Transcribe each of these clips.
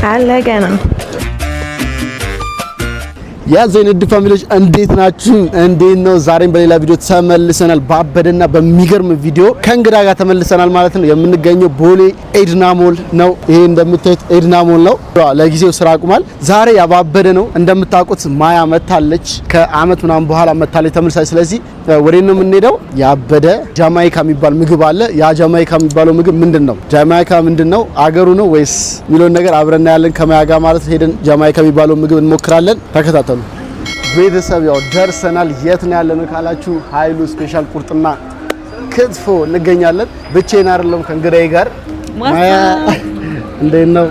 ካለገና የዘይነድ ፋሚሊዎች እንዴት ናችሁ? እንዴት ነው? ዛሬም በሌላ ቪዲዮ ተመልሰናል። ባበደና በሚገርም ቪዲዮ ከእንግዳ ጋር ተመልሰናል ማለት ነው። የምንገኘው ቦሌ ኤድና ሞል ነው። ይሄ እንደምታዩት ኤድና ሞል ነው። ለጊዜው ስራ አቁሟል። ዛሬ ያባበደ ነው። እንደምታውቁት ማያ መታለች። ከአመት ምናምን በኋላ መታለች ተመልሳለች። ስለዚህ ወዴት ነው የምንሄደው? ያበደ ጃማይካ የሚባል ምግብ አለ። ያ ጃማይካ የሚባለው ምግብ ምንድነው? ጃማይካ ምንድነው? አገሩ ነው ወይስ የሚለውን ነገር አብረና ያለን ከማያ ጋር ማለት ሄደን ጃማይካ የሚባለው ምግብ እንሞክራለን። ተከታተሉ ቤተሰብ። ያው ደርሰናል። የት ነው ያለነው ካላችሁ ኃይሉ ስፔሻል ቁርጥና ክትፎ እንገኛለን። ብቻዬን አይደለም ከእንግዳዬ ጋር ማያ። እንዴት ነው?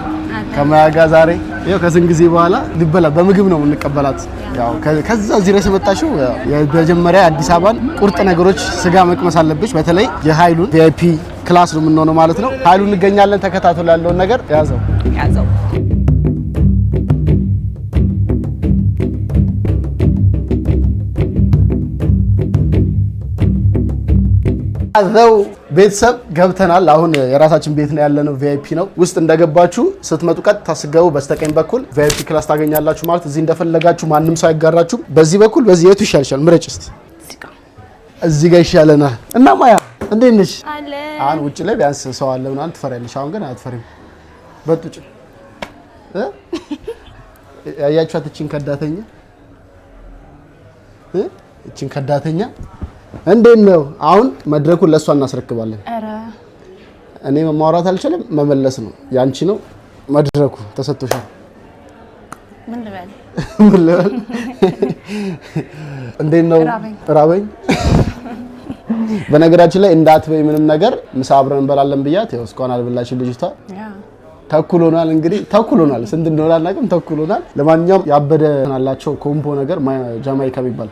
ከማያ ጋር ዛሬ ያው ከስንት ጊዜ በኋላ ሊበላ በምግብ ነው የምንቀበላት። ያው ከዛ እዚህ ድረስ የመጣሽው የመጀመሪያ አዲስ አበባን ቁርጥ ነገሮች ስጋ መቅመስ አለብሽ። በተለይ የኃይሉን ቪአይፒ ክላስ ነው የምንሆነው ማለት ነው። ኃይሉ እንገኛለን። ተከታተሉ ያለውን ነገር ያዘው። አዘው ቤተሰብ ገብተናል። አሁን የራሳችን ቤት ነው ያለነው። ቪአይፒ ነው። ውስጥ እንደገባችሁ ስትመጡ ቀጥታ ስገቡ በስተቀኝ በኩል ቪአይፒ ክላስ ታገኛላችሁ ማለት እዚህ እንደፈለጋችሁ ማንም ሰው አይጋራችሁም። በዚህ በኩል በዚህ የቱ ይሻልሻል? ምረጭ እስቲ። እዚህ ጋር ይሻለናል። እና ማያ እንዴት ነሽ? አሁን ውጭ ላይ ቢያንስ ሰው አለ ምናምን ትፈሪያለሽ። አሁን ግን አትፈሪም። በጥጭ ያያችኋት እቺን ከዳተኛ እቺን ከዳተኛ እንዴት ነው? አሁን መድረኩን ለሷ እናስረክባለን። እኔ ማውራት አልችልም፣ መመለስ ነው ያንቺ ነው። መድረኩ ተሰጥቶሻል። ምን ልበል? እንዴት ነው? ራበኝ። በነገራችን ላይ እንዳትበይ ምንም ነገር ምሳ አብረን እንበላለን ብያት ያው እስካሁን አልበላችም ልጅቷ። ተኩሎናል እንግዲህ ተኩሎናል። ስንት እንደሆነ አናውቅም፣ ተኩሎናል። ለማንኛውም ያበደ አላቸው ኮምቦ ነገር ጃማይካ የሚባል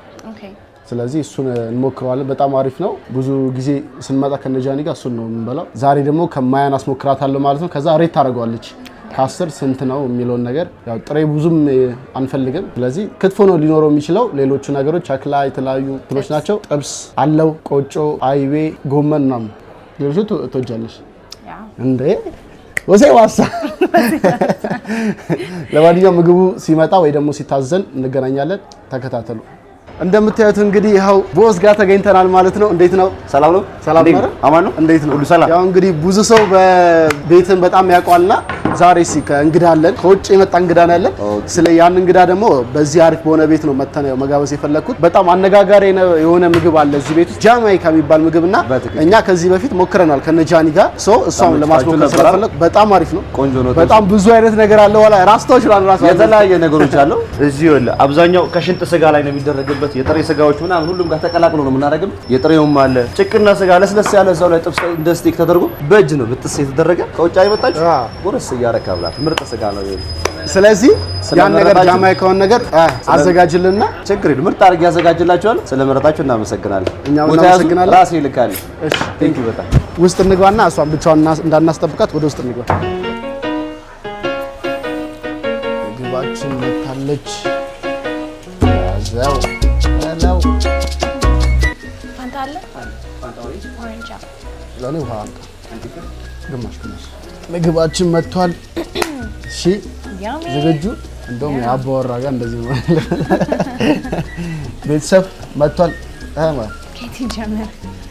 ስለዚህ እሱን እንሞክረዋለን። በጣም አሪፍ ነው። ብዙ ጊዜ ስንመጣ ከነጃኒ ጋር እሱን ነው የምንበላው። ዛሬ ደግሞ ከማያን አስሞክራታለሁ ማለት ነው። ከዛ ሬት ታደርገዋለች ከ10 ስንት ነው የሚለውን ነገር። ያው ጥሬ ብዙም አንፈልግም። ስለዚህ ክትፎ ነው ሊኖረው የሚችለው። ሌሎቹ ነገሮች አክላ የተለያዩ ትሎች ናቸው። ጥብስ አለው፣ ቆጮ፣ አይቤ፣ ጎመን ምናምን። ሌሎቹ ትወጃለሽ እንዴ? ወሴ ዋሳ። ለማንኛውም ምግቡ ሲመጣ ወይ ደግሞ ሲታዘን እንገናኛለን። ተከታተሉ። እንደምታዩት እንግዲህ ያው ቦስ ጋር ተገኝተናል ማለት ነው። እንዴት ነው? ሰላም ነው? ሰላም ነው? አማን ነው? እንዴት ነው? ሁሉ ሰላም። ያው እንግዲህ ብዙ ሰው በቤትን በጣም ያውቃልና ዛሬ እንግዳ አለን። ከውጭ የመጣ እንግዳ ነው ያለን። ስለ ያን እንግዳ ደግሞ በዚህ አሪፍ በሆነ ቤት ነው መተን መጋበዝ የፈለኩት። በጣም አነጋጋሪ የሆነ ምግብ አለ እዚህ ቤት ውስጥ ጃማይካ የሚባል ምግብና እኛ ከዚህ በፊት ሞክረናል ከነጃኒ ጋር እሷን ለማስሞከር ስለፈለኩ በጣም አሪፍ ነው። ቆንጆ ነው። በጣም ብዙ አይነት ነገር አለ። ወላ ራስታዎች የተለያየ ነገሮች አሉ። እዚህ ወላ አብዛኛው ከሽንጥ ስጋ ላይ ነው የሚደረግበት። የጥሬ ስጋዎች ምናምን ሁሉም ጋር ተቀላቅሎ ነው የምናደርገው። የጥሬውም አለ ጭቅና ስጋ ለስለስ ያለ እዛው ላይ ጥብስ እንደ ስቴክ ተደርጎ በእጅ ነው ብጥስ የተደረገ። ከውጭ አይመጣች ጎረስ ያረካብላት ምርጥ ስጋ ነው። ስለዚህ ያን ነገር ጃማይካውን ነገር አዘጋጅልና ችግር የለም ምርጥ አድርጌ ያዘጋጅላችኋል። ስለመረጣችሁ እናመሰግናለን። እኛም እናመሰግናለን። ራሴ ልካል። እሺ ቴንክ ዩ በጣም። ውስጥ እንግባና እሷን ብቻዋን እንዳናስጠብቃት ወደ ውስጥ እንግባ። ምግባችን መታለች። ያዘው ያለው ፋንታለ ፋንታዊ ኦሬንጅ ለኔ ውሃ ግማሽ ምግባችን መጥቷል። እሺ ዝግጁ? እንደውም ያባወራ ጋር እንደዚህ ነው ቤተሰብ መጥቷል። ኬቲ ጀመር።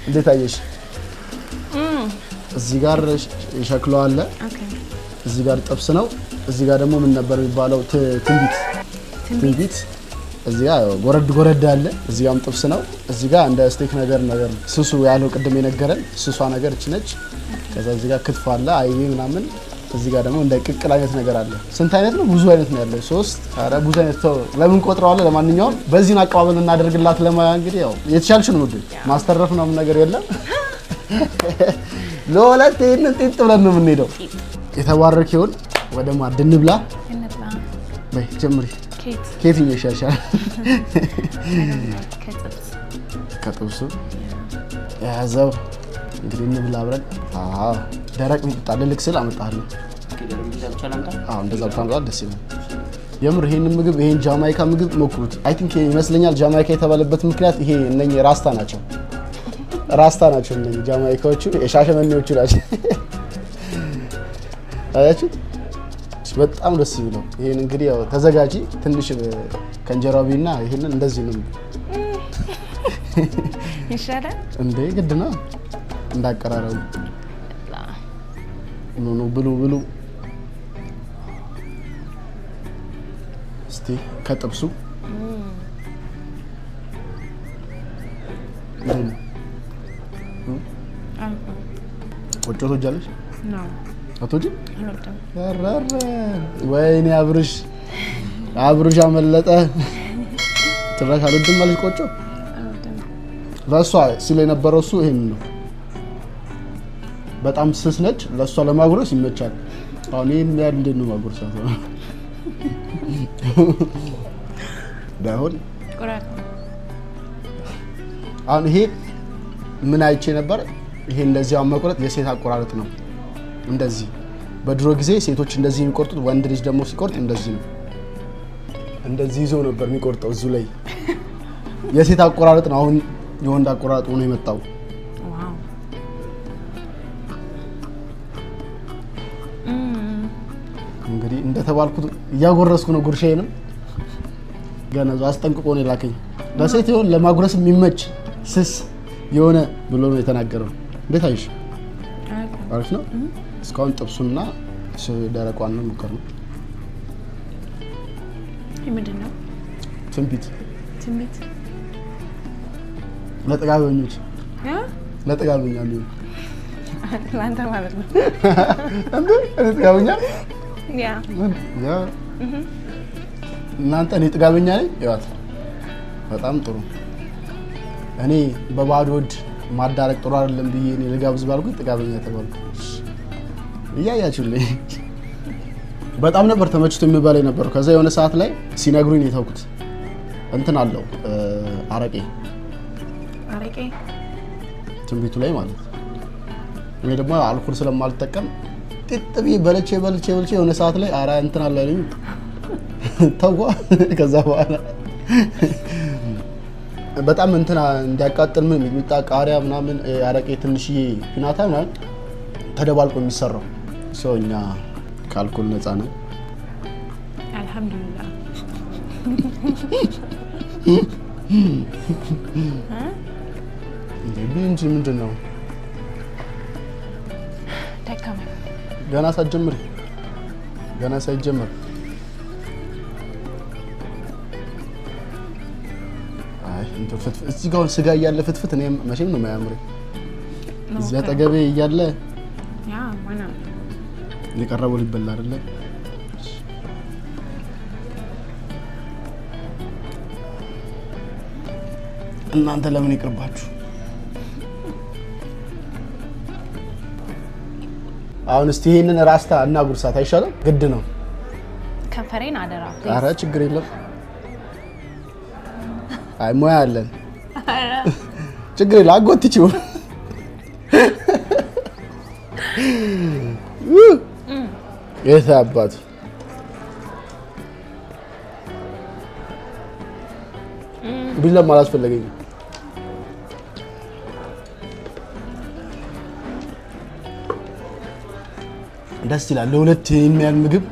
እንዴት አየሽ? እዚህ ጋር ሸክሎ አለ። እዚህ ጋር ጥብስ ነው። እዚህ ጋር ደግሞ ምን ነበር የሚባለው? ትንቢት። እዚህ ጋር ጎረድ አለ። እዚህ ጋርም ጥብስ ነው። እዚህ ጋር እንደ ስቴክ ነገር ስሱ ያለው ቅድም የነገረን ስሷ ነገር እቺ ነች። ከዛ እዚህ ጋር ክትፎ አለ፣ አይቤ ምናምን። እዚህ ጋር ደግሞ እንደ ቅቅል አይነት ነገር አለ። ስንት አይነት ነው? ብዙ አይነት ነው ያለው። 3 ኧረ ብዙ አይነት ነው። ለምን ቆጥረዋለሁ? ለማንኛውም በዚህን አቀባበል እናደርግላት። ለማያ እንግዲህ ያው የተቻልሽ ነው እንዴ ማስተረፍ ነው ነገር የለም። ለወለት ይሄንን ጥጥ ብለን ነው የምንሄደው። የተባረከ ይሁን። ወደ ማዕድ እንብላ። በይ ጀምሪ። ኬት ይሻሻል? ከጥብሱ ያዘው እንግዲህ እንብላ አብረን። ደረቅ ሚጥጣ ልልክ ስል አመጣለሁ። እንደዛ ብታምጣው ደስ ይላል። የምር ይሄን ምግብ ይሄን ጃማይካ ምግብ ሞክሩት። አይ ቲንክ ይመስለኛል ጃማይካ የተባለበት ምክንያት ይሄ እነኚህ ራስታ ናቸው እነኚህ ጃማይካዎቹ የሻሸመኔዎቹ ናቸው። አያችሁ? እሺ በጣም ደስ ይላል። ይሄን እንግዲህ ያው ተዘጋጂ ትንሽ ከእንጀራው ቢና ይሄንን እንደዚህ ነው ይሻላል እንዴ ግድ ነው እንዳቀራረቡ ኑ ብሉ እስቲ ከጥብሱ ቆጮ ትወጃለሽ? አትወጂም? ወይኔ አብርሽ አመለጠ። ትራሽ አልወድም ማለት ቆጮ ለሷ ሲል የነበረው እሱ ይሄን ነው። በጣም ስስ ነች። ለሷ ለማጉረስ ይመቻል። አሁን ይሄን ያህል እንዴት ነው ማጉረሳት? ባይሆን አሁን ይሄ ምን አይቼ ነበር? ይሄ እንደዚህ መቁረጥ የሴት አቆራረጥ ነው። እንደዚህ በድሮ ጊዜ ሴቶች እንደዚህ የሚቆርጡት፣ ወንድ ልጅ ደግሞ ሲቆርጥ እንደዚህ ነው። እንደዚህ ይዞ ነበር የሚቆርጠው እዙ ላይ። የሴት አቆራረጥ ነው። አሁን የወንድ አቆራረጥ ሆኖ የመጣው። ዋው እንግዲህ እንደተባልኩት እያጎረስኩ ነው ጉርሻዬንም። ገና እዛው አስጠንቅቆ ነው የላከኝ። ለሴት ይሁን ለማጉረስ የሚመች ስስ የሆነ ብሎ ነው የተናገረው። እንዴት አይሽ? አሪፍ ነው። እስካሁን ጥብሱና ደረቋን ነው የሞከርነው። ይሄ ምንድን ነው? ትንቢት ለጥጋበኞች ለጥጋበኛ ነው ላንተ ማለት ነው እንዴ? ጥጋበኛ ያ እናንተ እኔ ጥጋበኛ ነኝ። ይዋት በጣም ጥሩ። እኔ በባዶ ወድ ማዳረቅ ጥሩ አይደለም ብዬ እኔ ልጋብዝ ባልኩኝ ጥጋበኛ ተባልኩ። እያያችሁልኝ በጣም ነበር ተመችቶ የሚባል ነበር። ከዛ የሆነ ሰዓት ላይ ሲነግሩኝ የተውኩት እንትን አለው አረቄ ትንቢቱ ላይ ማለት ነው። እኔ ደግሞ አልኮል ስለማልጠቀም ጥጥቢ በልቼ የሆነ ሰዓት ላይ አራ እንትን አለ አይደል ተውኳ። ከዛ በኋላ በጣም እንትና እንዲያቃጥል ምን የሚጣ ቃሪያ ምናምን አረቄ ትንሽዬ ፊናታ ምናምን ተደባልቆ የሚሰራው ሰውኛ ከአልኮል ነፃ ነው። አልহামዱሊላህ እንጂ ምንድን ነው ደካማ ገና ሳይጀምር አይ እንት ፍትፍት እዚህ ጋር ስጋ እያለ ፍትፍት እኔም መቼም ነው የማያምረው። እዚህ አጠገቤ እያለ ያ ማና የቀረበው ሊበላ አይደለ? እናንተ ለምን ይቅርባችሁ? አሁን እስቲ ይሄንን ራስታ እና ጉርሳት አይሻልም? ግድ ነው። ከንፈሬን አደራ። ኧረ ችግር የለም። አይ ሙያ አለን። ችግር የለም። አጎትቺው የት አባቱ ቢላም አላስፈለገኝም። ደስ ይላል። ለሁለት የሚያል ምግብ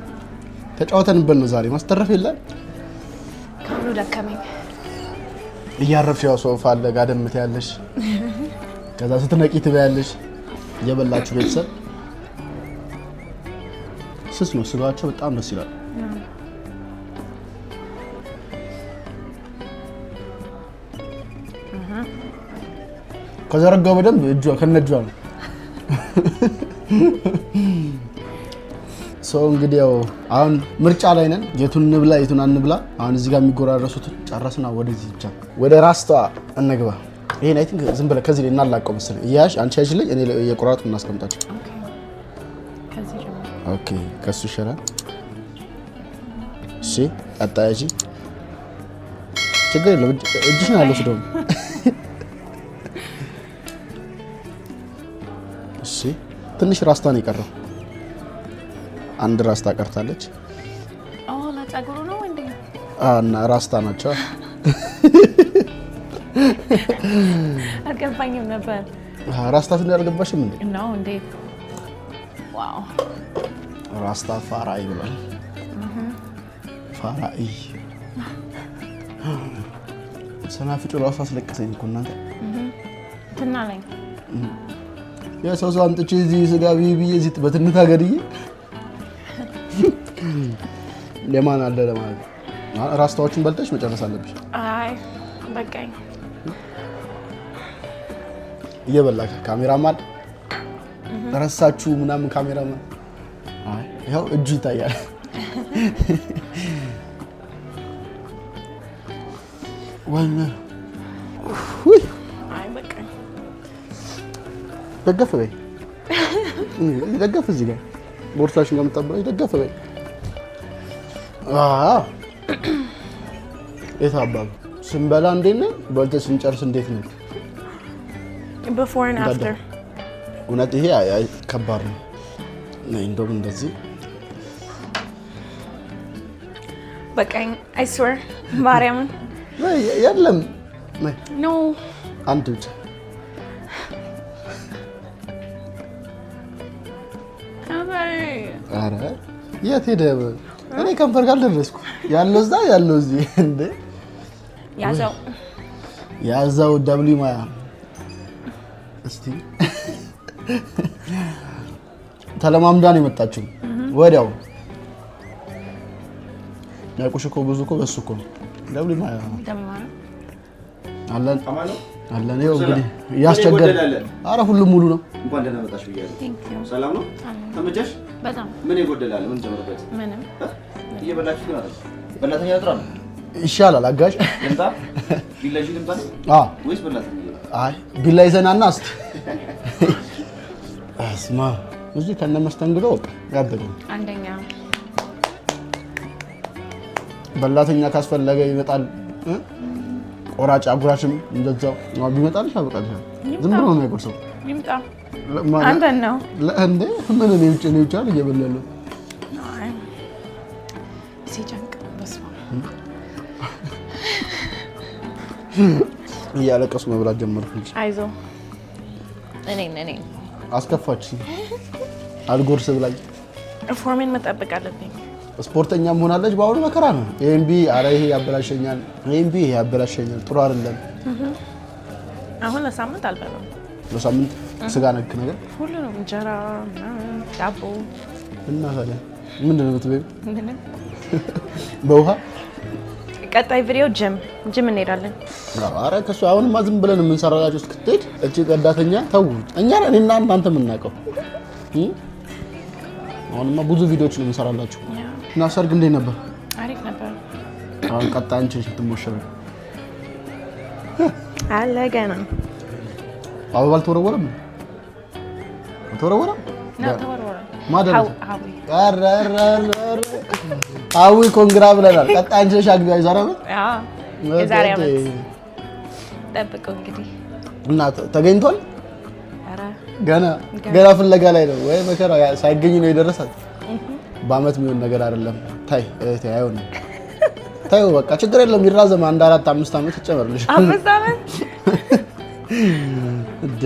ተጫውተንበት ነው ዛሬ። ማስተረፍ የለም። ከሁሉ ደከመኝ። እያረፍሽ ያው ሶፋ አለ ጋደምት ያለሽ ከዛ ስትነቂ ትበያለሽ። እየበላችሁ ቤተሰብ ስስ ነው ስጋቸው በጣም ደስ ይላል። ከዘረጋው በደንብ እጇ ከነጇ ነው። ሰው እንግዲህ ያው አሁን ምርጫ ላይ ነን። የቱን እንብላ የቱን አንብላ። አሁን እዚህ ጋር የሚጎራረሱት ጨረስና ወደዚህ ብቻ ወደ ራስቷ እንግባ። ይሄን አይ ቲንክ ዝም ብለህ ከዚህ ላይ እናላቀው መሰለኝ። እያሽ አንቺ ያሽልኝ እኔ የቆራረጥኩ እናስቀምጣቸው። ኦኬ ከሱ ይሻላል። እሺ አጣያጂ ችግር የለውም። እጅሽን አልወስደውም። እሺ ትንሽ ራስታ ነው የቀረው። አንድ ራስታ ቀርታለች። አዎ ለፀጉሩ ነው እንዴ? እና ራስታ ናቸው። አልገባኝም ነበር። ራስታ ስንት ያልገባሽም እንዴ? ነው እንዴ? ዋው ራስታፋራይ ብሏል ፋራይ ሰናፍጩ ራሱ አስለቀሰኝ እኮ እናንተ ትናለኝ የሰው አንጥቼ እዚህ ስጋ ቢብዬ እዚህ በትንታ ገድዬ ለማን አለ ለማለት ራስታዎችን በልተሽ መጨረስ አለብሽ አይ በቃኝ እየበላክ ካሜራማን ረሳችሁ ምናምን ካሜራማን አይ ያው እጁ ይታያል ወይኔ አይ በቃኝ ደገፍ በይ ደገፍ እዚህ ጋር ቦርሳሽን ለምጠበቅ ደገፍ በይ የታባብ ስንበላ እንዴት ነው በልተሽ ስንጨርስ እንዴት ነው before and after እውነት ይሄ ከባድ ነው እንደውም እንደዚህ በቃኝ I swear ማርያምን የለም no አንድ ብቻ አረ የት ሄደ እኔ ከንፈር ጋር ደረስኩ ያለው እዛ ያለው እዚህ እንደ ያዛው ደብሊ ማያ እስቲ ተለማምዳን የመጣችው ወዲያው ያቁሽ እኮ ብዙ እኮ በሱ እኮ ደብሊ ማያ አለን አለን ይኸው እንግዲህ ያስቸገረ አረ ሁሉም ሙሉ ነው እንኳን ደህና መጣሽ ብያለሁ ሰላም ነው ተመቸሽ በጣም ምን ይጎደላል ምን ጀምርበት ምንም እየበላችሁ ነው አይደል በላተኛ ያጥራል ይሻላል አጋሽ እንታ ቢላጂ ልምጣ ወይስ በላተኛ አይ ቢላ ይዘናና እስቲ አስማ እዚህ ከነ መስተንግዶ ያበደ አንደኛ በላተኛ ካስፈለገ ይመጣል ቆራጭ አጉራሽም እንደዛው ቢመጣልሽ አበቃልሽ ዝም ብሎ ነው የቆርሰው ይምጣ አንተ ነው ለእንዴ ምን ነው ይውጭ እየበለለ አይ ሲጨንቅ በስማ እያለቀሱ መብላት ጀመርኩ እንጂ አይዞ እኔ አስከፋች አልጎርስ ብላኝ ፎርሜን መጠበቅ አለብኝ ስፖርተኛ መሆናለች ባሁን መከራ ነው ኤምቢ አረ ይሄ ያበላሸኛል ኤምቢ ይሄ ያበላሸኛል ጥሩ አይደለም አሁን ለሳምንት አልበላም ለሳምንት ስጋ ነክ ነገር ሁሉንም እንጀራ ዳቦ እና ታዲያ ምንድን ነው የምትበይው ምንም በውሃ ቀጣይ ቪዲዮ ጂም እንሄዳለን አረ ከሱ አሁንማ ዝም ብለን የምንሰራላችሁ እስክትሄድ እቺ ቀዳተኛ ተው እኛ እኔና እናንተ የምናውቀው አሁንማ ብዙ ቪዲዮዎች ነው የምንሰራላችሁ እና ሰርግ እንዴት ነበር አሪፍ ነበር አሁን ቀጣይ አንቺ ስትሞሸር አለ ገና አበባ አልተወረወረም ተወረወረ ማደረ አዊ ኮንግራ ብለናል ቀጣይ አንቺ ሻግቢያ ይዛራው የዛሬ አመት ጠብቀው እንግዲህ እና ተገኝቷል አረ ገና ፍለጋ ላይ ነው ወይ መከራ ሳይገኝ ነው የደረሳት በአመት የሚሆን ነገር አይደለም ታይ እህቴ አይሆንም ታዩ በቃ ችግር የለም ይራዘም 1 4 5 አመት ይጨመርልሽ 5 አመት እንዴ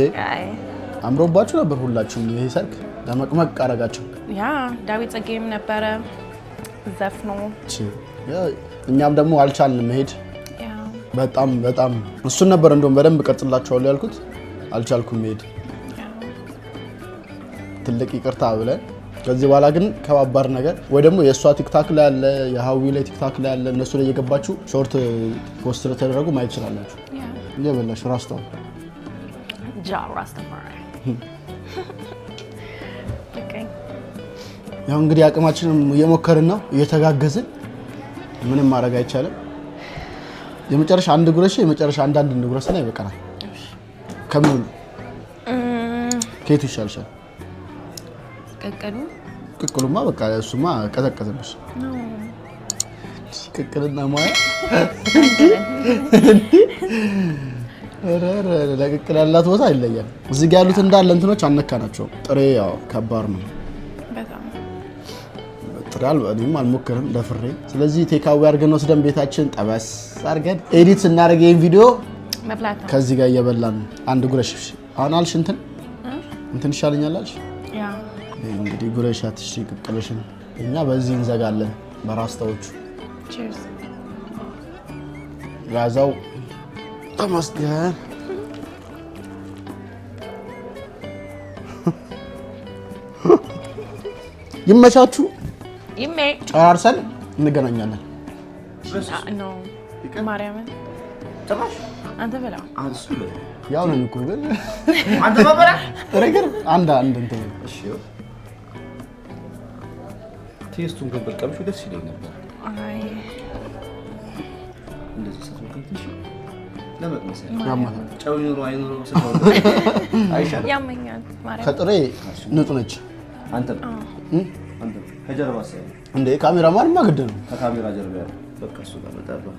አምሮባችሁ ነበር ሁላችሁም ይሄ ሰርግ ለመቅመቅ አረጋችሁ ያ ዳዊት ጸጌም ነበረ ዘፍኖ እኛም ደግሞ አልቻልንም መሄድ በጣም እሱን ነበር እንደውም በደንብ ቀርጽላችኋለሁ ያልኩት አልቻልኩም መሄድ ትልቅ ይቅርታ ብለን ከዚህ በኋላ ግን ከባባር ነገር ወይ ደግሞ የሷ ቲክታክ ላይ ያለ የሃዊ ላይ ቲክታክ ላይ ያለ እነሱ ላይ እየገባችሁ ሾርት ፖስት ተደረጉ ማየት ይችላልላችሁ እየበላሽ ራስታው ራስታፋሪ ያው እንግዲህ አቅማችንን እየሞከርን ነው እየተጋገዝን ምንም ማድረግ አይቻልም የመጨረሻ አንድ ጉረሽ የመጨረሻ አንድ እንጉረስና ይበቃናል ከምን ከየቱ ይሻልሻል ቅቅሉማ በቃ እሱማ ቀዘቀዘብሽ ቅቅልና ማያ ለቅቅል ያላት ቦታ ይለያል እዚህ ጋር ያሉት እንዳለ እንትኖች አነካናቸው ጥሬ ያው ከባድ ነው በጣም ጥራል እኔም አልሞከርም ደፍሬ ስለዚህ ቴካዊ አድርገን ወስደን ቤታችን ጠበስ አድርገን ኤዲት ስናደርግ ይሄን ቪዲዮ መብላት ነው ከዚህ ጋር እየበላን አንድ ጉረሽ አሁን አልሽ እንትን ይሻለኛል አልሽ እንግዲህ ጉረሻት እሺ ቅቅልሽን እኛ በዚህ እንዘጋለን በራስታዎቹ ቺርስ ጋዛው ተመስገን ይመቻችሁ ጨራርሰን እንገናኛለን ነው ማርያምን ተባሽ አንተ በላ አንሱ ያው ነው እኮ ግን አንተ ባበራ ረገር አንድ እንትን እሺ ቴስቱን ግን በልቀምሹ ደስ ይለኝ ነበር አይ እንደዚህ ሰው ከንትሽ ለመቅመስ ያማል ጨው ይኖር አይኖር ሰው አይሻል ያመኛል ማርያም ከጥሬ ንጹህ ነች አንተ ከጀርባ ሳይ እንደ ካሜራማን ማግደ ነው ከካሜራ ጀርባ ያለው በቃ እሱ ጋር መጣለው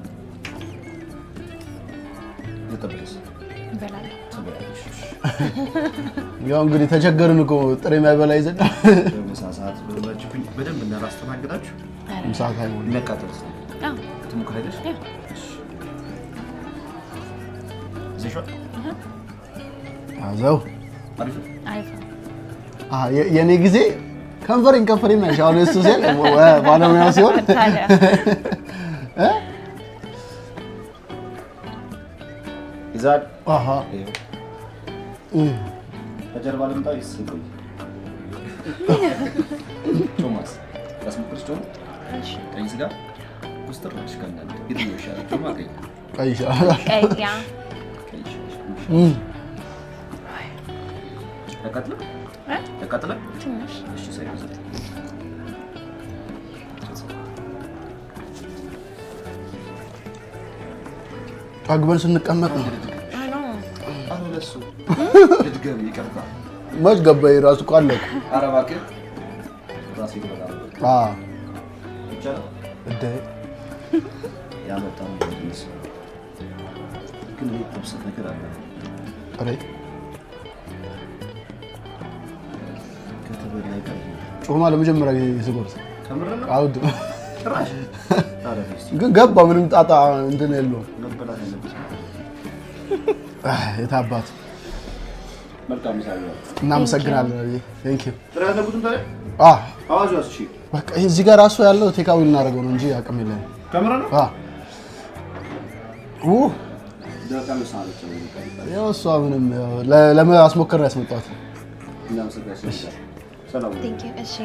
ለተበለስ በላል ያው እንግዲህ ተቸገርን እኮ ጥሬ ማይበላ ይዘን በመሳሳት በባችሁኝ በደንብ እናራስተናግዳችሁ ምሳት አይሆን ነቃተስ ትሙክራለሽ ዘሽዋ አዛው አሪፍ የኔ ጊዜ ከንፈሪን ነው ሻው ለሱ ሲል ባለሙያ ሲሆን ይዛል አሃ ተጀርባ ለምጣ ይስቆይ ቶማስ ታስመክርሽ ቶማ እሺ ቀይ ስጋ ውስጥ ነው ሽካንዳል ግድ ይሻላል ቶማ ቀይ ይሻላል ያ ተቀጥለ ትንሽ እሺ ሳይበዛ አግበን ስንቀመጥ ነው አለሱ ልትገብ ይቀርታ መች ገባይ ራሱ ቃለኩ አረባከ ራስ ይገባል ይቻላል እደ ያመጣው ነው ግን ጥብስ ነገር አለ አሬ ከተበላ ይቀር ጮማ ለመጀመሪያ ጊዜ ስጎርስ ተምረና አውድ ራሽ ታረፍስ ግን ገባ ምንም ጣጣ እንትን የለው ገበላ ያለበት የታባት መልካም ሳይሆን እናመሰግናለን ቴንክ ዩ ተራነቡትም ታዲያ አዋጁስ እሺ በቃ እዚህ ጋር ራሱ ያለው ቴካዊ እናደርገው ነው እንጂ አቅም የለም ተምረና ደካም ሳለች ነው ያው እሷ ምንም ለማስሞከር ነው ያስመጣት ሰላም ቴንክ ዩ እሺ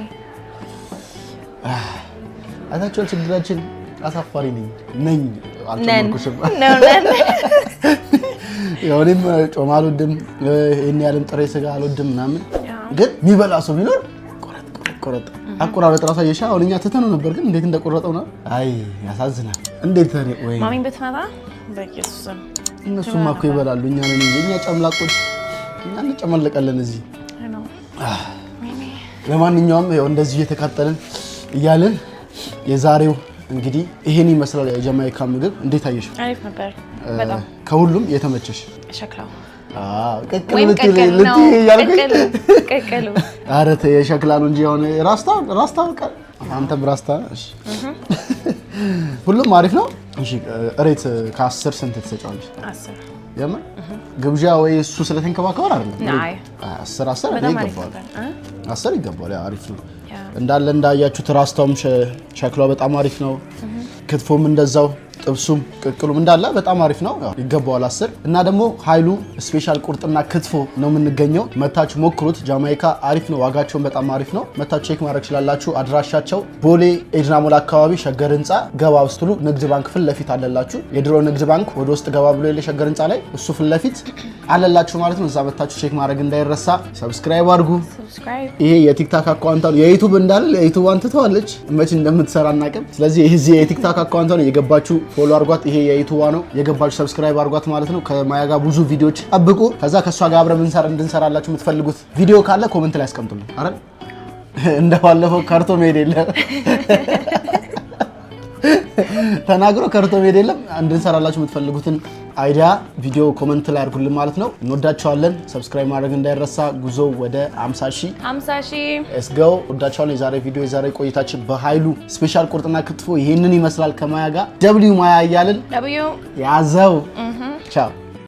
አታቸው ችግራችን አሳፋሪ ነኝ አልተመኩሽም ያው እኔም ጮማ አልወድም እኔ ያለም ጥሬ ስጋ አልወድም ምናምን ግን የሚበላ ሰው ቢኖር ቆረጥ አቆራረጥ ራሱ አየሻ አሁን እኛ ትተነው ነበር ግን እንዴት እንደቆረጠው ነው አይ ያሳዝናል እንዴት ወይ ማሚን በትመጣ በኢየሱስ እነሱማ እኮ ይበላሉ እኛ ነን የኛ ጨምላቆች እኛ እንጨመለቀለን እዚህ ለማንኛውም ያው እንደዚህ እየተካተልን እያልን የዛሬው እንግዲህ ይሄን ይመስላል የጃማይካ ምግብ እንዴት አየሽው አሪፍ ነበር በጣም ከሁሉም የተመቸሽ ሸክላው ቅቅል ቅቅሉ ኧረ ተይ የሸክላ ነው እንጂ የሆነ ራስታ አንተም ራስታ እሺ ሁሉም አሪፍ ነው እሺ ሬት ከ10 ስንት ትሰጫለሽ 10 የምን ግብዣ ወይ እሱ ስለተንከባከባል አይደለም አይ 10 ይገባል 10 ይገባል አሪፍ ነው ያ እንዳለ እንዳያችሁት ራስታውም ሸክላው በጣም አሪፍ ነው ክትፎም እንደዛው ጥብሱም ቅቅሉም እንዳለ በጣም አሪፍ ነው ይገባዋል 10 እና ደግሞ ኃይሉ ስፔሻል ቁርጥና ክትፎ ነው የምንገኘው መታችሁ ሞክሩት ጃማይካ አሪፍ ነው ዋጋቸውን በጣም አሪፍ ነው መታችሁ ቼክ ማድረግ ይችላልላችሁ አድራሻቸው ቦሌ ኤድና ሞል አካባቢ ሸገር ህንጻ ገባ ብትሉ ንግድ ባንክ ፊት ለፊት አለላችሁ የድሮ ንግድ ባንክ ወደ ውስጥ ገባ ብሎ የለ ሸገር ህንጻ ላይ እሱ ፊት ለፊት አለላችሁ ማለት ነው እዛ መታችሁ ቼክ ማድረግ እንዳይረሳ ሰብስክራይብ አድርጉ ይሄ የቲክታክ አካውንት ነው የዩቲዩብ እንዳለ የዩቲዩብ አንተዋለች መች እንደምትሰራ እናቀም ስለዚህ ይሄ የቲክታክ አካውንት ነው የገባችሁ ፎሎ አርጓት ይሄ የዩቲዩብ ነው የገባችሁ ሰብስክራይብ አርጓት ማለት ነው ከማያ ጋር ብዙ ቪዲዮዎች ጠብቁ ከዛ ከሷ ጋር አብረን እንድንሰራላችሁ የምትፈልጉት ቪዲዮ ካለ ኮሜንት ላይ አስቀምጡልን አይደል እንደባለፈው ካርቶ መሄድ የለም ተናግሮ ካርቶ መሄድ የለም እንድንሰራላችሁ የምትፈልጉትን አይዲያ ቪዲዮ ኮሜንት ላይ አድርጉልን ማለት ነው እንወዳችኋለን ሰብስክራይብ ማድረግ እንዳይረሳ ጉዞ ወደ 50,000 let's go ወዳችኋለን የዛሬ ቪዲዮ የዛሬ ቆይታችን በኃይሉ ስፔሻል ቁርጥና ክትፎ ይሄንን ይመስላል ከማያ ጋር W ማያ እያልን W ያዘው ቻው